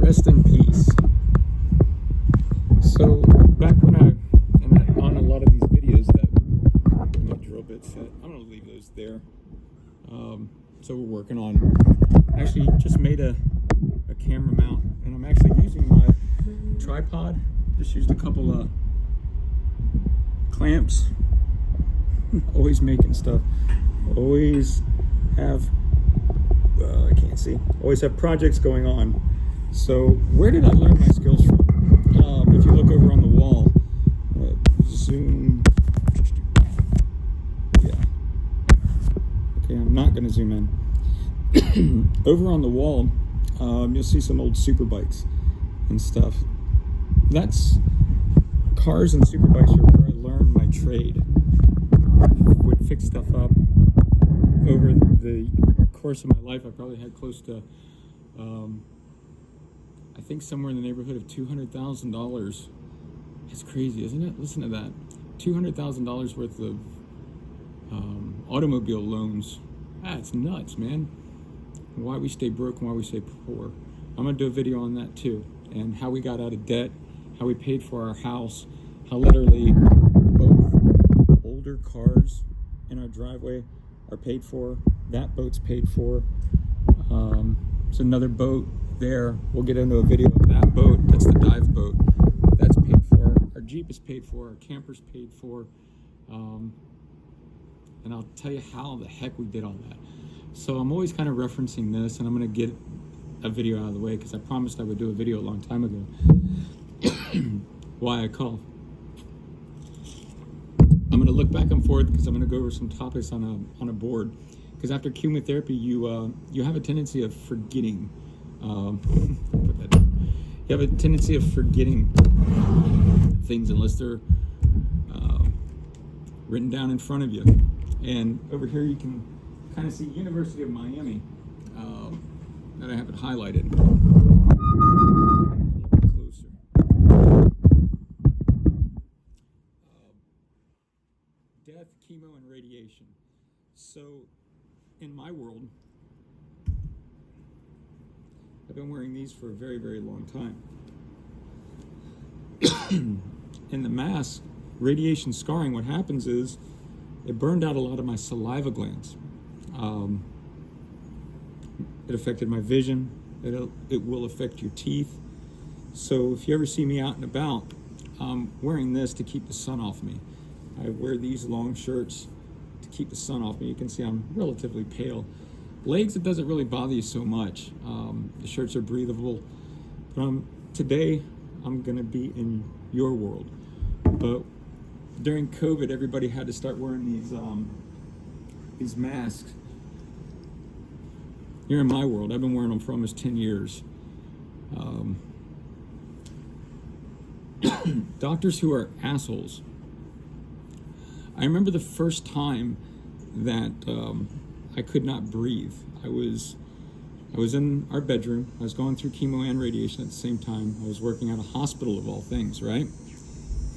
Rest in peace. So back when on a lot of these videos that my drill bits, I'm gonna leave those there. So we're working on. Actually, just made a camera mount, and I'm actually using my tripod. Just used a couple of clamps. Always making stuff. Always have. I can't see. Always have projects going on. So where did I learn my skills from? If you look over on the wall, zoom. Yeah. Okay, I'm not going to zoom in. Over on the wall, you'll see some old super bikes and stuff. That's cars and super bikes are where I learned my trade. I would fix stuff up. Over the course of my life, I probably had close to, I think somewhere in the neighborhood of $200,000. That's crazy, isn't it? Listen to that. $200,000 worth of automobile loans. That's nuts, man. Why we stay broke and why we stay poor. I'm going to do a video on that too. And how we got out of debt, how we paid for our house, how literally both older cars in our driveway are paid for. That boat's paid for. It's another boat there. We'll get into a video of that boat. That's the dive boat. That's paid for. Our Jeep is paid for. Our camper's paid for. And I'll tell you how the heck we did all that. So I'm always kind of referencing this, and I'm going to get a video out of the way because I promised I would do a video a long time ago. Why I call. I'm going to look back and forth because I'm going to go over some topics on a board. Because after chemotherapy, you have a tendency of forgetting. You have a tendency of forgetting things unless they're written down in front of you. And over here you can kind of see University of Miami that I have it highlighted. Closer. Death, chemo, and radiation. So in my world, I've been wearing these for a very, very long time. In the mask, radiation scarring, what happens is it burned out a lot of my saliva glands. It affected my vision. It will affect your teeth. So if you ever see me out and about, I'm wearing this to keep the sun off me. I wear these long shirts to keep the sun off me. You can see I'm relatively pale. Legs, it doesn't really bother you so much. The shirts are breathable. But today, I'm gonna be in your world. But during COVID, everybody had to start wearing these masks. You're in my world. I've been wearing them for almost 10 years. Doctors who are assholes. I remember the first time that I could not breathe. I was in our bedroom. I was going through chemo and radiation at the same time. I was working at a hospital of all things, right?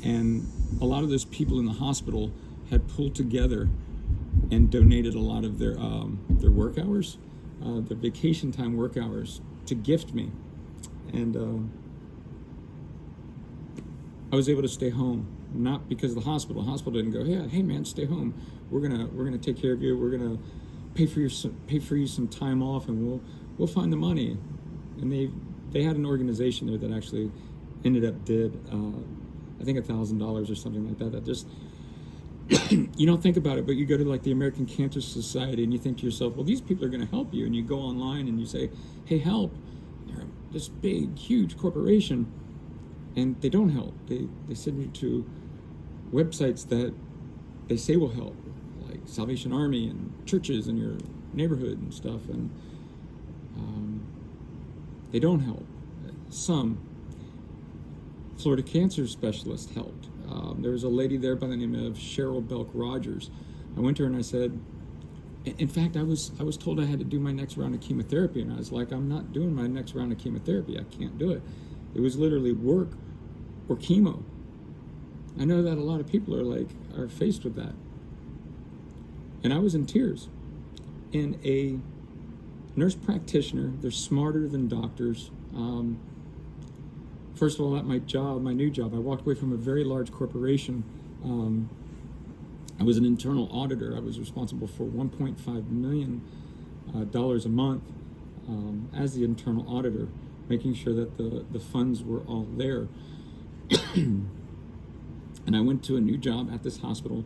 And a lot of those people in the hospital had pulled together and donated a lot of their work hours, their vacation time work hours, to gift me. And I was able to stay home, not because of the hospital. The hospital didn't go, hey man, stay home. We're gonna take care of you. We're gonna pay for you some time off, and we'll find the money. And they had an organization there that actually ended up did I think $1,000 or something like that. That just you don't think about it, but you go to like the American Cancer Society and you think to yourself, well, these people are going to help you, and you go online and you say, hey, help. They're this big, huge corporation, and they don't help. They send you to websites that they say will help, like Salvation Army and churches in your neighborhood and stuff, and they don't help. Some Florida cancer specialist helped. There was a lady there by the name of Cheryl Belk Rogers. I went to her and I said, in fact, I was told I had to do my next round of chemotherapy, and I was like, I'm not doing my next round of chemotherapy. I can't do it. It was literally work or chemo. I know that a lot of people are faced with that. And I was in tears. And a nurse practitioner, they're smarter than doctors. first of all, at my new job, I walked away from a very large corporation. I was an internal auditor. I was responsible for $1.5 million a month as the internal auditor, making sure that the funds were all there. And I went to a new job at this hospital,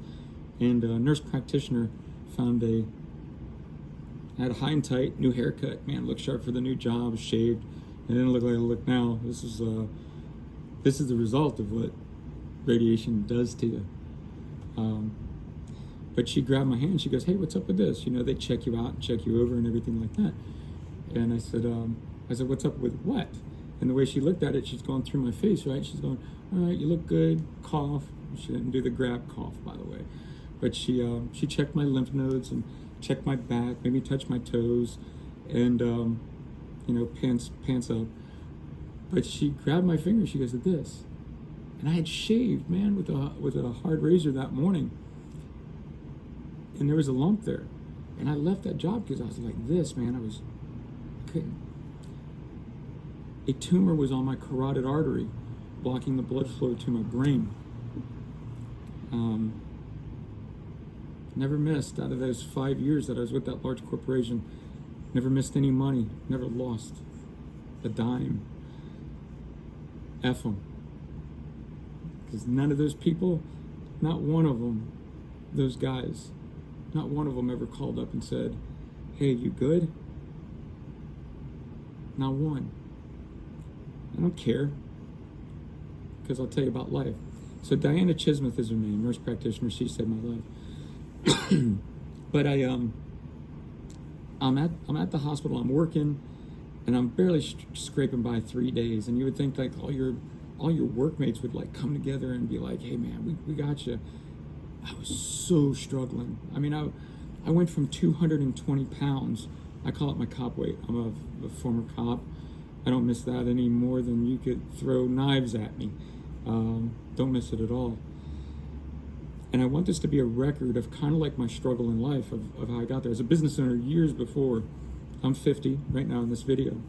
and a nurse practitioner had a high and tight, new haircut. Man, looked sharp for the new job, shaved. It didn't look like I look now. This is the result of what radiation does to you. But she grabbed my hand. She goes, "Hey, what's up with this? You know, they check you out and check you over and everything like that." And I said, "What's up with what?" And the way she looked at it, she's going through my face, right? She's going, "All right, you look good." Cough. She didn't do the grab cough, by the way. But she checked my lymph nodes and checked my back, made me touch my toes, and pants up. But she grabbed my finger. She goes, "This," and I had shaved, man, with a hard razor that morning, and there was a lump there, and I left that job because I was like, "This, man," couldn't. A tumor was on my carotid artery, blocking the blood flow to my brain. Never missed, out of those 5 years that I was with that large corporation, never missed any money, never lost a dime. F them. Because none of those people, not one of them, those guys, not one of them ever called up and said, "Hey, you good?" Not one. I don't care, because I'll tell you about life. So Diana Chismuth is her name, nurse practitioner. She saved my life. But I'm at the hospital. I'm working, and I'm barely scraping by 3 days. And you would think like all your workmates would like come together and be like, "Hey man, we got you." I was so struggling. I mean, I went from 220 pounds. I call it my cop weight. I'm a former cop. I don't miss that any more than you could throw knives at me. Don't miss it at all. And I want this to be a record of kind of like my struggle in life of how I got there. As a business owner years before, I'm 50 right now in this video.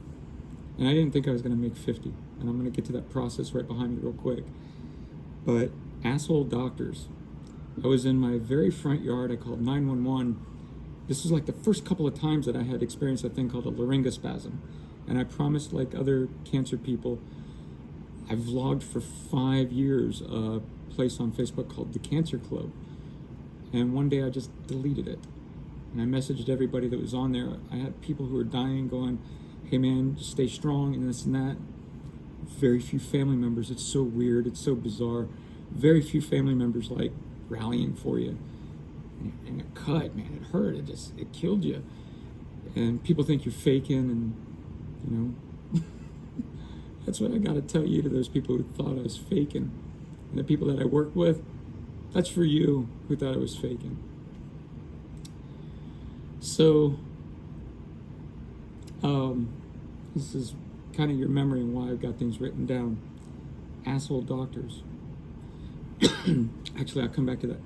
And I didn't think I was going to make 50. And I'm going to get to that process right behind me real quick. But asshole doctors. I was in my very front yard. I called 911. This was like the first couple of times that I had experienced a thing called a laryngospasm. And I promised, like other cancer people, I vlogged for 5 years a place on Facebook called The Cancer Club. And one day I just deleted it. And I messaged everybody that was on there. I had people who were dying going, "Hey man, just stay strong," and this and that. Very few family members. It's so weird. It's so bizarre. Very few family members like rallying for you. And it cut, man. It hurt. It killed you. And people think you're faking, and that's what I got to tell you to those people who thought I was faking. And the people that I work with, that's for you who thought I was faking. So, this is kind of your memory and why I've got things written down. Asshole doctors. Actually, I'll come back to that.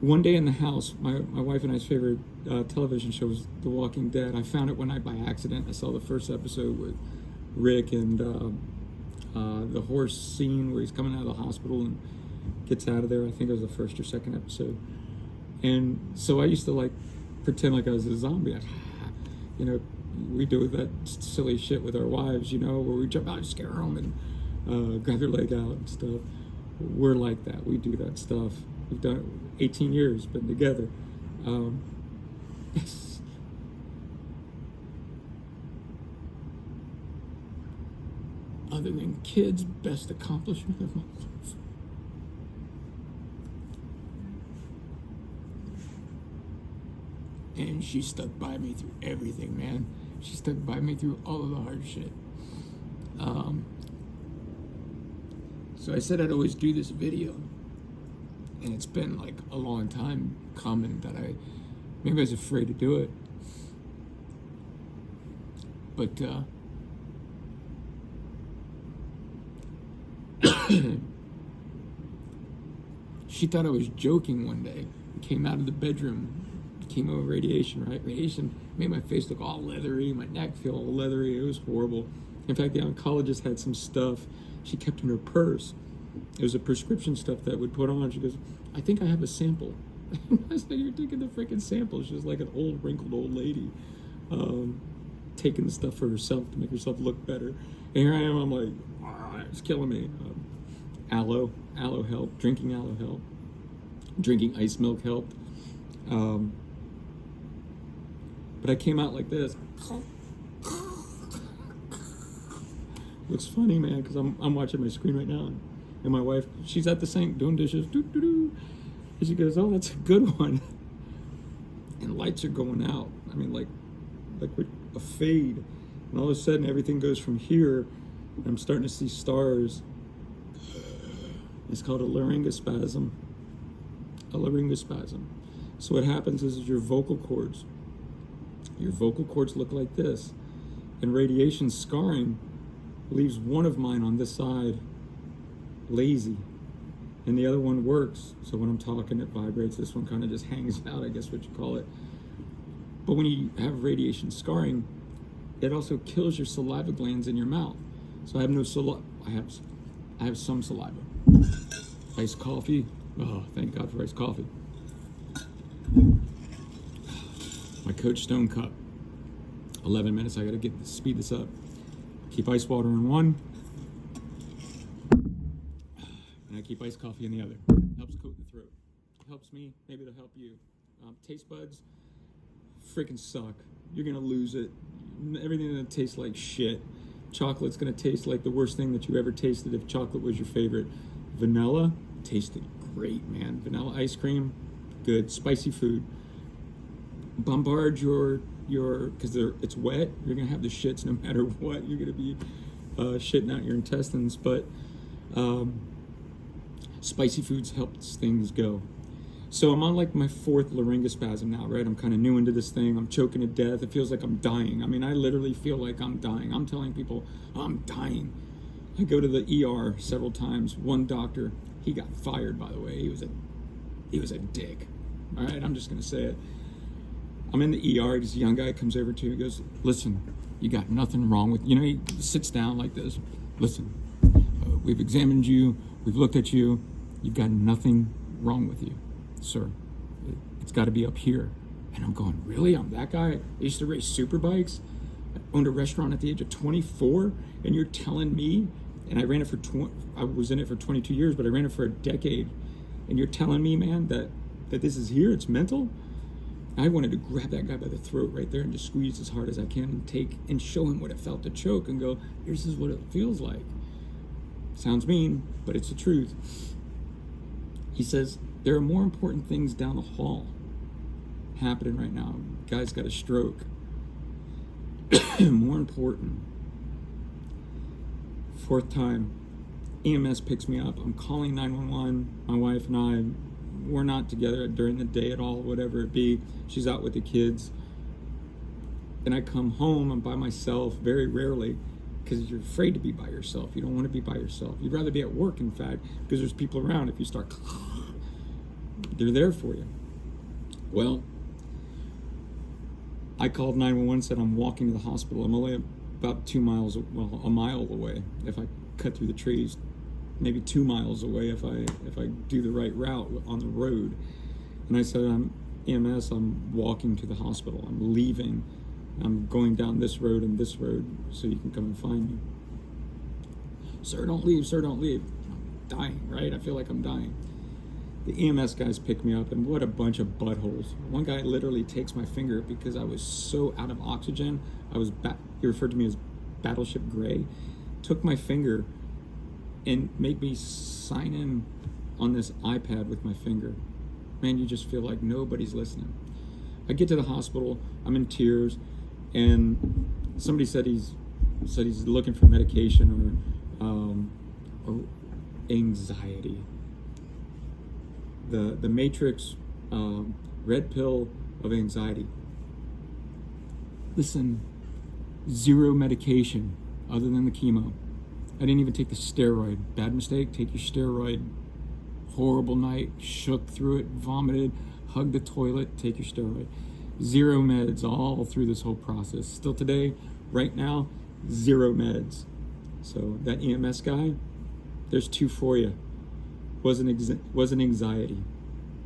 One day in the house, my wife and I's favorite television show was The Walking Dead. I found it one night by accident. I saw the first episode with Rick and the horse scene where he's coming out of the hospital and gets out of there. I think it was the first or second episode. And so I used to like pretend like I was a zombie. We do that silly shit with our wives, where we jump out and scare them and grab their leg out and stuff. We're like that. We do that stuff. We've done it 18 years, been together. Other than kids, best accomplishment of my life. And she stuck by me through everything, man. She stuck by me through all of the hard shit. So I said I'd always do this video. And it's been like a long time coming that maybe I was afraid to do it. But she thought I was joking one day. Came out of the bedroom, chemo radiation, right? Radiation Made my face look all leathery, my neck feel all leathery. It was horrible. In fact, the oncologist had some stuff she kept in her purse. It was a prescription stuff that would put on. She goes, I think I have a sample. I said, you're taking the freaking sample. She was like an old, wrinkled old lady, taking the stuff for herself to make herself look better. And here I am, I'm like, it's killing me. Aloe helped. Drinking aloe helped. Drinking ice milk helped. But I came out like this. Looks funny, man, because I'm watching my screen right now, and my wife, she's at the sink doing dishes, and she goes, oh, that's a good one. And lights are going out. I mean, like with a fade, and all of a sudden everything goes from here, and I'm starting to see stars. It's called a laryngospasm. A laryngospasm. So what happens is your vocal cords look like this, and radiation scarring leaves one of mine on this side lazy, and the other one works. So when I'm talking, it vibrates. This one kind of just hangs out, I guess what you call it. But when you have radiation scarring, it also kills your saliva glands in your mouth. So I have no saliva. I have some saliva. Iced coffee. Oh, thank God for iced coffee. My Coach Stone cup. 11 minutes. I got to speed this up. Keep ice water in one, and I keep iced coffee in the other. Helps coat the throat. Helps me. Maybe it'll help you. Taste buds freaking suck. You're gonna lose it. Everything's gonna taste like shit. Chocolate's gonna taste like the worst thing that you ever tasted if chocolate was your favorite. Vanilla tasted great, man. Vanilla ice cream, good. Spicy food. Bombard your because it's wet. You're gonna have the shits no matter what. You're gonna be shitting out your intestines. But spicy foods helps things go. So I'm on like my 4th laryngospasm now, right? I'm kind of new into this thing. I'm choking to death. It feels like I'm dying. I mean, I literally feel like I'm dying. I'm telling people I'm dying. I go to the ER several times. One doctor, he got fired, by the way. He was a dick. All right, I'm just gonna say it. I'm in the ER. This young guy comes over to me. He goes, listen, you got nothing wrong with you. He sits down like this. Listen, we've examined you. We've looked at you. You've got nothing wrong with you, sir. It's got to be up here. And I'm going, really? I'm that guy? I used to race super bikes. I owned a restaurant at the age of 24. And you're telling me, and I ran it I was in it for 22 years, but I ran it for a decade. And you're telling me, man, that this is here? It's mental? I wanted to grab that guy by the throat right there and just squeeze as hard as I can and show him what it felt to choke and go, this is what it feels like. Sounds mean, but it's the truth. He says, there are more important things down the hall happening right now. Guy's got a stroke. More important. 4th time, EMS picks me up. I'm calling 911. My wife and I, we're not together during the day at all, whatever it be. She's out with the kids. And I come home, I'm by myself very rarely because you're afraid to be by yourself. You don't want to be by yourself. You'd rather be at work, in fact, because there's people around. If you start, they're there for you. Well, I called 911, said I'm walking to the hospital. I'm only about a mile away if I cut through the trees. Maybe 2 miles away if I do the right route on the road. And I said, I'm EMS, I'm walking to the hospital. I'm leaving. I'm going down this road and this road so you can come and find me. Sir, don't leave, sir, don't leave. I'm dying, right? I feel like I'm dying. The EMS guys pick me up, and what a bunch of buttholes. One guy literally takes my finger because I was so out of oxygen. He referred to me as Battleship Gray. Took my finger and made me sign in on this iPad with my finger. Man, you just feel like nobody's listening. I get to the hospital, I'm in tears, and somebody said he's looking for medication or anxiety. The Matrix red pill of anxiety. Listen, 0 medication other than the chemo. I didn't even take the steroid. Bad mistake, take your steroid. Horrible night, shook through it, vomited, hugged the toilet, take your steroid. 0 meds all through this whole process. Still today, right now, 0 meds. So that EMS guy, there's 2 for you. Wasn't anxiety.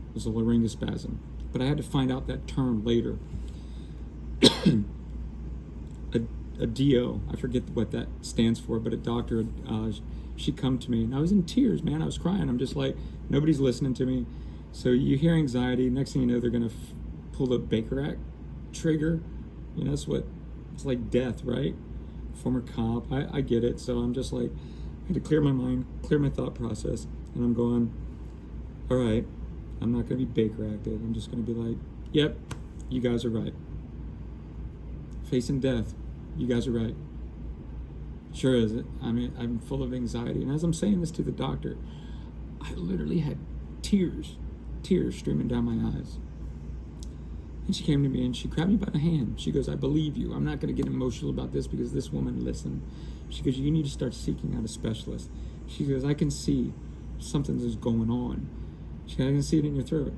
It was a laryngospasm. But I had to find out that term later. a DO, I forget what that stands for, but a doctor, she come to me, and I was in tears, man. I was crying. I'm just like, nobody's listening to me. So you hear anxiety, next thing you know, they're going to pull the Baker Act trigger. You know, it's like death, right? Former cop, I get it. So I'm just like, I had to clear my mind, clear my thought process, and I'm going, all right, I'm not going to be Baker Acted. I'm just going to be like, yep, you guys are right. Facing death, you guys are right. Sure is it. I mean, I'm full of anxiety. And as I'm saying this to the doctor, I literally had tears streaming down my eyes. And she came to me and she grabbed me by the hand. She goes, I believe you. I'm not going to get emotional about this because this woman listened. She goes, you need to start seeking out a specialist. She goes, I can see something is going on. She goes, I can see it in your throat.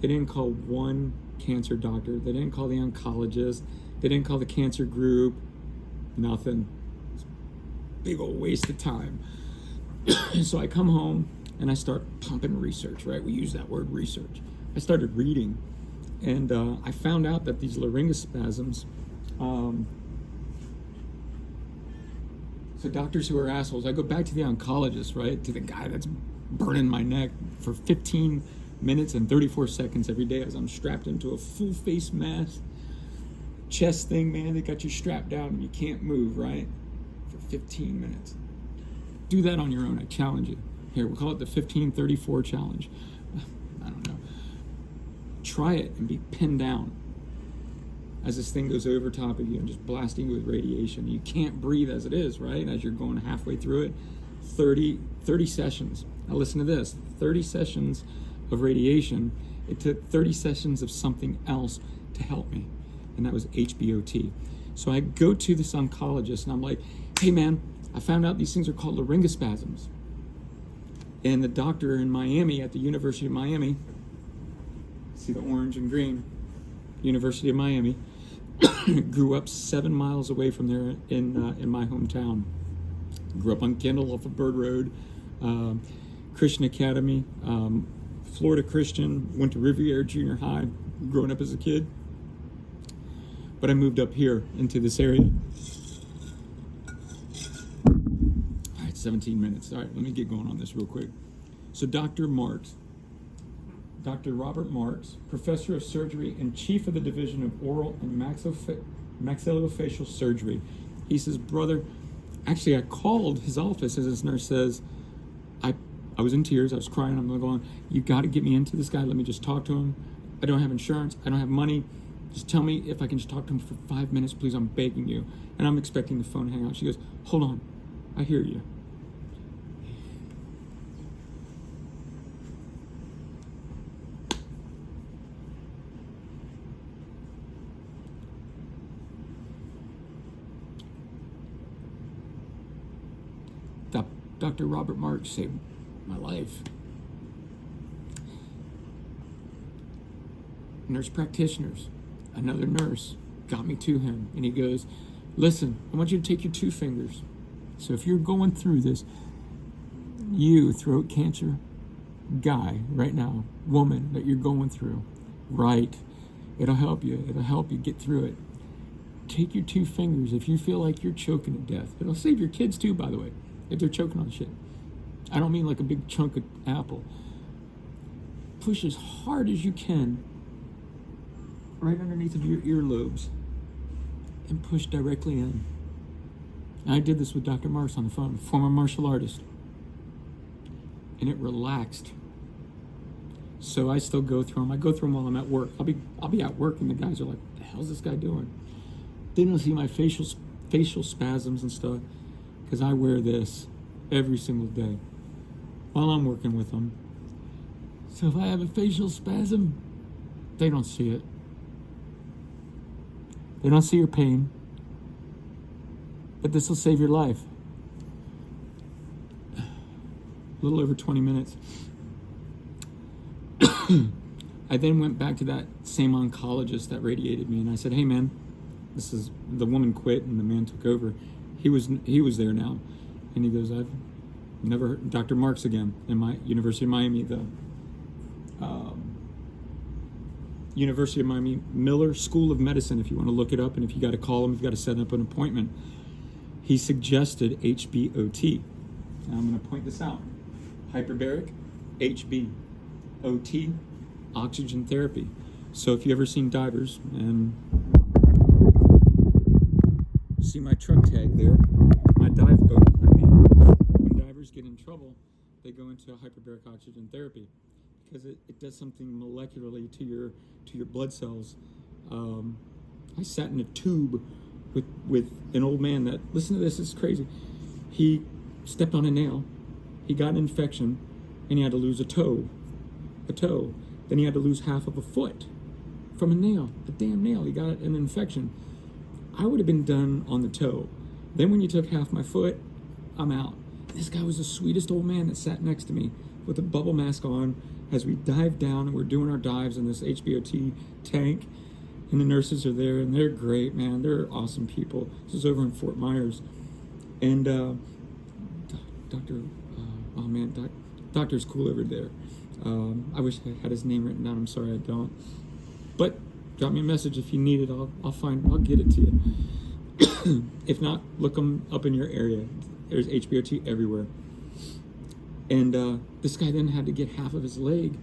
They didn't call one cancer doctor. They didn't call the oncologist. They didn't call the cancer group. Nothing. Big old waste of time. So I come home and I start pumping research, right? We use that word research. I started reading, and I found out that these laryngospasms, so doctors who are assholes, I go back to the oncologist, right? To the guy that's burning my neck for 15 minutes and 34 seconds every day as I'm strapped into a full face mask. Chest thing, man, they got you strapped down and you can't move, right? For 15 minutes. Do that on your own, I challenge you. Here, we'll call it the 15-34 challenge. I don't know. Try it and be pinned down as this thing goes over top of you and just blasting you with radiation. You can't breathe as it is, right? As you're going halfway through it. 30 sessions. Now listen to this. 30 sessions of radiation. It took 30 sessions of something else to help me. And that was HBOT. So I go to this oncologist and I'm like, hey man, I found out these things are called laryngospasms. And the doctor in Miami at the University of Miami, see the orange and green, University of Miami, grew up 7 miles away from there in my hometown. Grew up on Kendall off of Bird Road, Christian Academy, Florida Christian, went to Riviera Junior High growing up as a kid. But I moved up here into this area. All right, 17 minutes. All right, let me get going on this real quick. So Dr. Robert Marks, professor of surgery and chief of the division of oral and maxillofacial surgery. He says, brother, actually I called his office as his nurse says, I was in tears, I was crying, I'm going, you got to get me into this guy, let me just talk to him. I don't have insurance, I don't have money. Just tell me if I can just talk to him for 5 minutes, please, I'm begging you. And I'm expecting the phone to hang out. She goes, hold on, I hear you. Dr. Robert Marks saved my life. Nurse practitioners, another nurse got me to him, and he goes, listen, I want you to take your 2 fingers. So if you're going through this, you throat cancer guy right now, woman that you're going through, right, it'll help you get through it. Take your 2 fingers. If you feel like you're choking to death, it'll save your kids too, by the way, if they're choking on shit. I don't mean like a big chunk of apple. Push as hard as you can right underneath of your earlobes and push directly in. And I did this with Dr. Marks on the phone, former martial artist. And it relaxed. So I still go through them. I go through them while I'm at work. I'll be at work and the guys are like, what the hell's this guy doing? They don't see my facial spasms and stuff because I wear this every single day while I'm working with them. So if I have a facial spasm, they don't see it. They don't see your pain. But this will save your life. A little over 20 minutes. I then went back to that same oncologist that radiated me, and I said, hey man, this is, the woman quit and the man took over. He was there now, and he goes, I've never heard Dr. Marks again in my University of Miami, the University of Miami Miller School of Medicine, if you want to look it up, and if you got to call him, if you got to set up an appointment. He suggested HBOT. Now I'm going to point this out. Hyperbaric, HBOT, oxygen therapy. So if you ever seen divers and see my truck tag there, my dive boat behind me, when divers get in trouble, they go into hyperbaric oxygen therapy because it does something molecularly to your blood cells. I sat in a tube with an old man that, listen to this, it's crazy. He stepped on a nail, he got an infection, and he had to lose a toe. Then he had to lose half of a foot from a nail, a damn nail. He got an infection. I would have been done on the toe. Then when you took half my foot, I'm out. This guy was the sweetest old man that sat next to me with a bubble mask on as we dived down, and we're doing our dives in this HBOT tank. And the nurses are there, and they're great, man. They're awesome people. This is over in Fort Myers. And Doctor's cool over there. I wish I had his name written down. I'm sorry I don't. But drop me a message if you need it. I'll get it to you. If not, look them up in your area. There's HBOT everywhere. And this guy then had to get half of his leg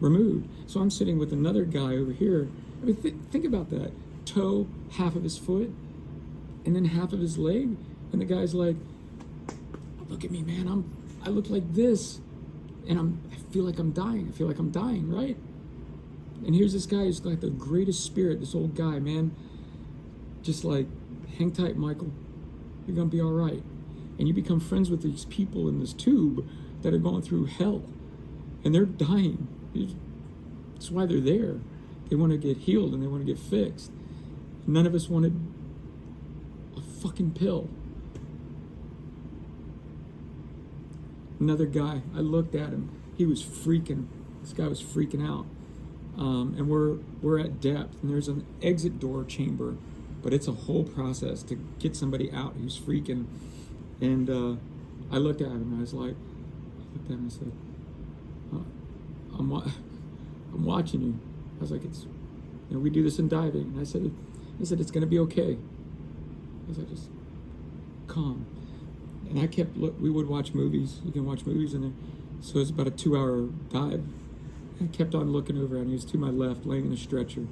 removed. So I'm sitting with another guy over here. I mean, think about that. Toe, half of his foot, and then half of his leg. And the guy's like, look at me, man. I look like this. And I feel like I'm dying, right? And here's this guy who's like the greatest spirit, this old guy, man. Just like, hang tight, Michael. You're going to be all right. And you become friends with these people in this tube that are going through hell. And they're dying. That's why they're there. They want to get healed and they want to get fixed. None of us wanted a fucking pill. Another guy, I looked at him. He was freaking. This guy was freaking out. And we're at depth, and there's an exit door chamber, but it's a whole process to get somebody out who's freaking. And I looked at him, and I looked at him and said, I'm watching you. I was like, we do this in diving. And I said, it's going to be okay. I was like, just calm. And I kept, we would watch movies. You can watch movies in there. So it's about a 2-hour dive. I kept on looking over at him. He was to my left, laying in a stretcher.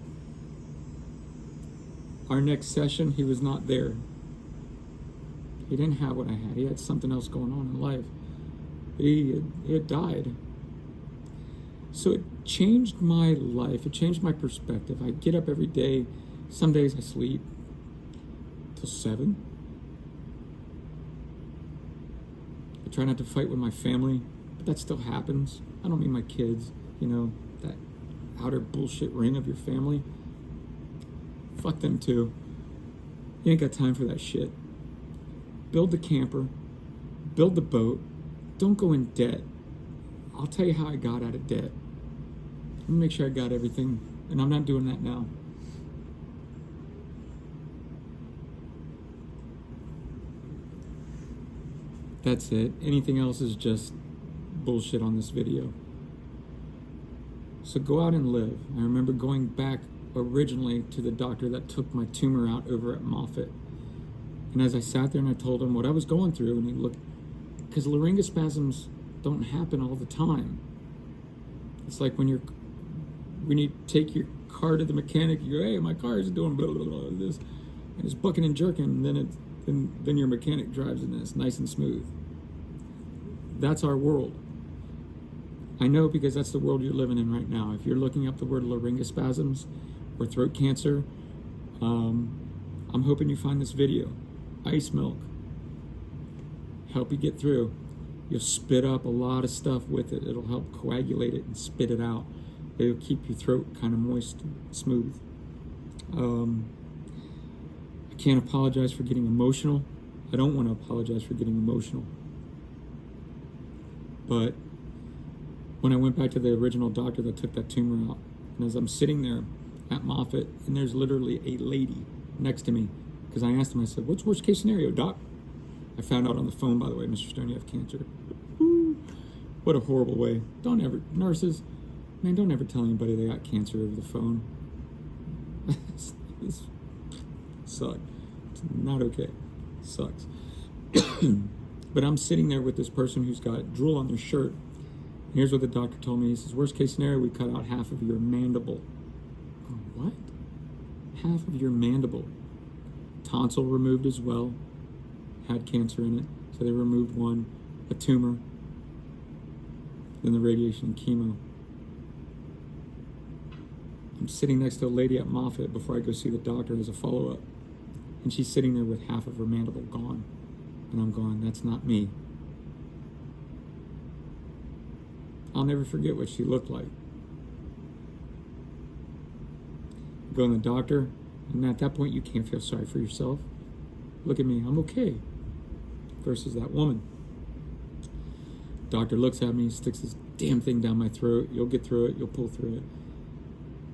Our next session, he was not there. He didn't have what I had. He had something else going on in life. He had died. So it changed my life. It changed my perspective. I get up every day. Some days I sleep till 7. I try not to fight with my family, but that still happens. I don't mean my kids, that outer bullshit ring of your family. Fuck them too. You ain't got time for that shit. Build the camper. Build the boat. Don't go in debt. I'll tell you how I got out of debt. I'm gonna make sure I got everything, and I'm not doing that now. That's it. Anything else is just bullshit on this video. So go out and live. I remember going back originally to the doctor that took my tumor out over at Moffitt. And as I sat there and I told him what I was going through, and he looked, because laryngospasms don't happen all the time. It's like when you take your car to the mechanic, you go, hey, my car is doing blah, blah, blah, this, and it's bucking and jerking, and then your mechanic drives in this nice and smooth. That's our world. I know because that's the world you're living in right now. If you're looking up the word laryngospasms or throat cancer, I'm hoping you find this video. Ice milk. Help you get through. You'll spit up a lot of stuff with it. It'll help coagulate it and spit it out. It'll keep your throat kind of moist, smooth. I can't apologize for getting emotional. I don't want to apologize for getting emotional. But when I went back to the original doctor that took that tumor out, And as I'm sitting there at Moffitt, and there's literally a lady next to me, because I asked him, I said, what's worst case scenario, doc? I found out on the phone, by the way, Mr. Stone, you have cancer. What a horrible way. Don't ever, nurses, man, don't ever tell anybody they got cancer over the phone. It's sucks. It's not okay. Sucks. But I'm sitting there with this person who's got drool on their shirt. And here's what the doctor told me. He says, worst case scenario, we cut out half of your mandible. Oh, what? Half of your mandible. Tonsil removed as well. Had cancer in it. So they removed one. A tumor. Then the radiation and chemo. I'm sitting next to a lady at Moffitt before I go see the doctor as a follow-up. And she's sitting there with half of her mandible gone. And I'm going, that's not me. I'll never forget what she looked like. Go to the doctor, and at that point you can't feel sorry for yourself. Look at me, I'm okay. Versus that woman. Doctor looks at me, sticks this damn thing down my throat. You'll get through it, you'll pull through it.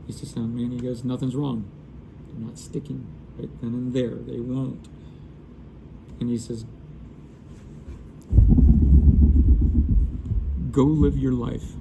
He's just sound man, he goes, nothing's wrong. They're not sticking right then and there. They won't. And he says, go live your life.